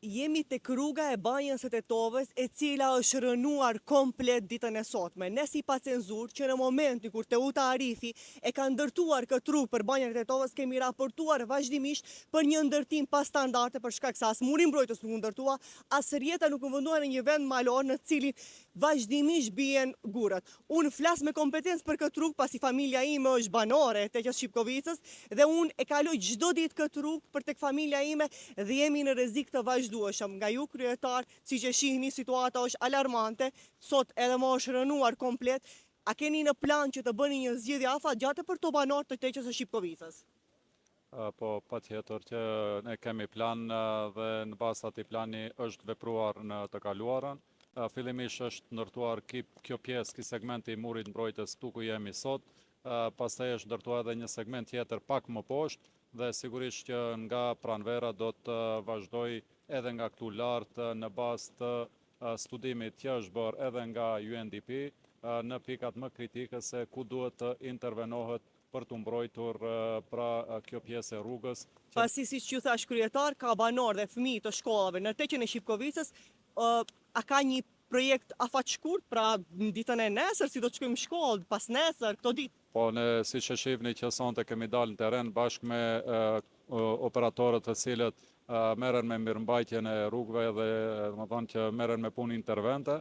Jemi tek rruga e banjës së Tetovës, e cila është rënuar komplet ditën e sotme. Ne si pa cenzur që në momentin kur Teuta Arifi e ka ndërtuar këtë rrugë për banjën e Tetovës, kemi raportuar vazhdimisht për një ndërtim pa standarde, për shkak se as muri mbrojtës nuk u ndërtua, as rrjeta nuk u vendua në një vend malor në cilin vazhdimisht bien gurat. Unë flas me kompetencë për këtë rrugë pasi familja ime është banore tek Shqipkovicës dhe unë e kaloj çdo ditë këtë rrugë për tek familja ime dhe jemi në rrezik të vazhdueshëm. Nga ju kryetar, siç e shihni, situata është alarmante, sot edhe më është rënuar komplet. A keni në plan që të bëni një zgjedhje afatgjate për to banor të Teqës së Shqipkovicës? Po, patjetër që ne kemi plan dhe në bazë atij plani është vepruar në të kaluarën. Fillimisht është ndërtuar kjo pjesë, ky segmenti i murit mbrojtës këtu ku jemi sot. Pastaj është ndërtuar edhe një segment tjetër pak më poshtë dhe sigurisht që nga pranvera do të vazhdoj edhe nga këtu lartë në bazë të studimit që është bërë edhe nga UNDP në pikat më kritike se ku duhet të intervenohet për të mbrojtur pra kjo pjesë e rrugës. Pasi siç ju thash kryetar, ka banor dhe fëmijë të shkollave në Teqen e Shqipkovicës, a ka një projekt afatshkurt, pra në ditën e nesër, si do të shkojmë shkollë, pas nesër, këto ditë? Po, ne siç e shihni që sonte kemi dalë në terren bashkë me operatorët të cilët merren me mirëmbajtjen e rrugëve dhe domethënë që merren me punë intervente.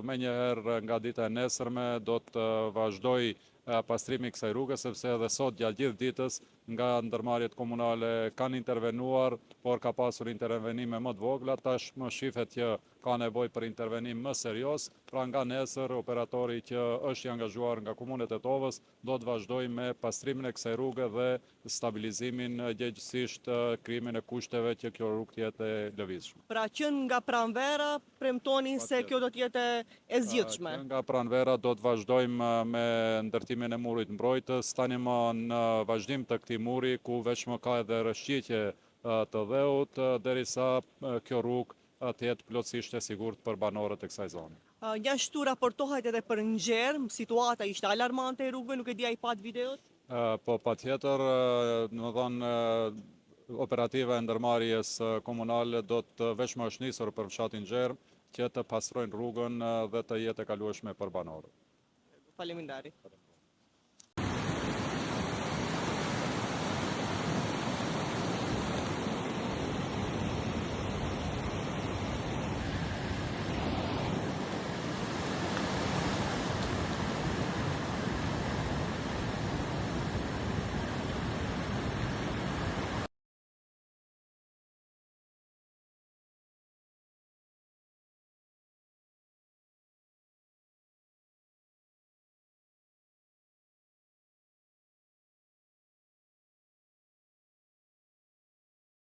Menjëherë nga dita e nesërme do të vazhdoj pastrimi i kësaj rruge, sepse edhe sot gjatë gjithë ditës nga ndërmarrjet komunale kanë intervenuar, por ka pasur intervenime më të vogla. Tash më shihet që ka nevojë për intervenim më serioz, pra nga nesër operatori që është i angazhuar nga Komuna e Tetovës do të vazhdojë me pastrimin e kësaj rruge dhe stabilizimin gjithësisht krijimin e kushteve që kjo rrugë të jetë e lëvizshme. Pra që nga pranvera premtonin se kjo do të jetë e zgjidhshme. Që nga pranvera do të vazhdojmë me ndërtimin e murit mbrojtës, tani më në vazhdim të këtij muri ku veç më ka edhe rrëshqitje të dheut, derisa kjo rrugë të jetë plotësisht e sigurt për banorët e kësaj zone. Gjithashtu raportohet edhe për nxjerr, situata ishte alarmante e rrugëve, nuk e di a i pat videot? Po, patjetër, domethënë operativa e ndërmarrjes komunale do të veç më është nisur për fshatin Gjerm që të pastrojnë rrugën dhe të jetë e kalueshme për banorët. Faleminderit.